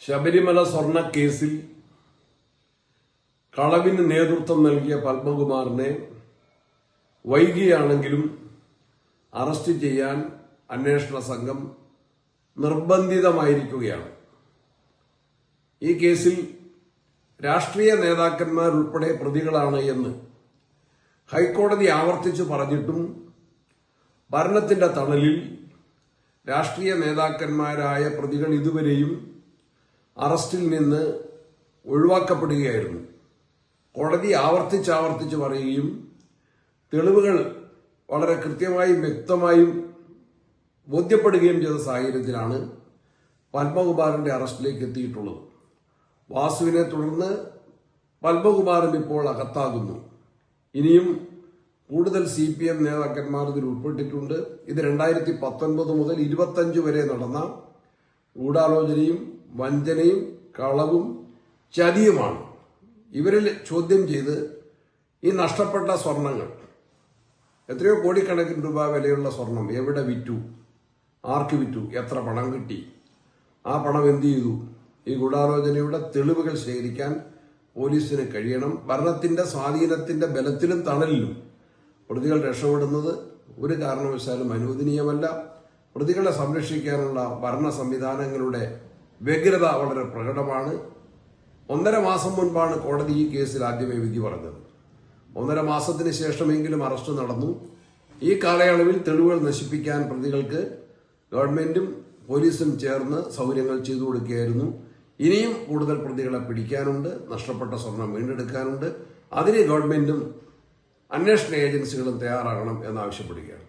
ശബരിമല സ്വർണ്ണക്കേസിൽ കളവിന് നേതൃത്വം നൽകിയ പത്മകുമാറിനെ വൈകിയാണെങ്കിലും അറസ്റ്റ് ചെയ്യാൻ അന്വേഷണ സംഘം നിർബന്ധിതമായിരിക്കുകയാണ്. ഈ കേസിൽ രാഷ്ട്രീയ നേതാക്കന്മാരുൾപ്പെടെ പ്രതികളാണ് എന്ന് ഹൈക്കോടതി ആവർത്തിച്ചു പറഞ്ഞിട്ടും ഭരണത്തിന്റെ തണലിൽ രാഷ്ട്രീയ നേതാക്കന്മാരായ പ്രതികൾ ഇതുവരെയും അറസ്റ്റിൽ നിന്ന് ഒഴിവാക്കപ്പെടുകയായിരുന്നു. കോടതി ആവർത്തിച്ച് പറയുകയും തെളിവുകൾ വളരെ കൃത്യമായും വ്യക്തമായും ബോധ്യപ്പെടുകയും ചെയ്ത സാഹചര്യത്തിലാണ് പത്മകുമാറിന്റെ അറസ്റ്റിലേക്ക് എത്തിയിട്ടുള്ളത്. വാസുവിനെ തുടർന്ന് പത്മകുമാറും ഇപ്പോൾ അകത്താകുന്നു. ഇനിയും കൂടുതൽ CPM നേതാക്കന്മാർ ഇതിൽ ഉൾപ്പെട്ടിട്ടുണ്ട്. ഇത് 2019 മുതൽ 25 വരെ നടന്ന ഗൂഢാലോചനയും വഞ്ചനയും കളവും ചതിയുമാണ്. ഇവരിൽ ചോദ്യം ചെയ്ത് ഈ നഷ്ടപ്പെട്ട സ്വർണങ്ങൾ, എത്രയോ കോടിക്കണക്കിന് രൂപ വിലയുള്ള സ്വർണം എവിടെ വിറ്റു, ആർക്ക് വിറ്റു, എത്ര പണം കിട്ടി, ആ പണം എന്ത് ചെയ്തു, ഈ ഗൂഢാലോചനയുടെ തെളിവുകൾ ശേഖരിക്കാൻ പോലീസിന് കഴിയണം. ഭരണത്തിന്റെ സ്വാധീനത്തിന്റെ ബലത്തിലും തണലിലും പ്രതികൾ രക്ഷപ്പെടുന്നത് ഒരു കാരണവശാലും അനുവദനീയമല്ല. പ്രതികളെ സംരക്ഷിക്കാനുള്ള ഭരണ സംവിധാനങ്ങളുടെ വ്യഗ്രത വളരെ പ്രകടമാണ്. 1.5 മാസം മുൻപാണ് കോടതി ഈ കേസിൽ ആദ്യമേ വിധി പറഞ്ഞത്. 1.5 മാസത്തിന് ശേഷമെങ്കിലും അറസ്റ്റ് നടന്നു. ഈ കാലയളവിൽ തെളിവുകൾ നശിപ്പിക്കാൻ പ്രതികൾക്ക് ഗവൺമെന്റും പോലീസും ചേർന്ന് സൗകര്യങ്ങൾ ചെയ്തു കൊടുക്കുകയായിരുന്നു. ഇനിയും കൂടുതൽ പ്രതികളെ പിടിക്കാനുണ്ട്, നഷ്ടപ്പെട്ട സ്വർണം വീണ്ടെടുക്കാനുണ്ട്. അതിന് ഗവൺമെന്റും അന്വേഷണ ഏജൻസികളും തയ്യാറാകണം എന്നാവശ്യപ്പെടുകയാണ്.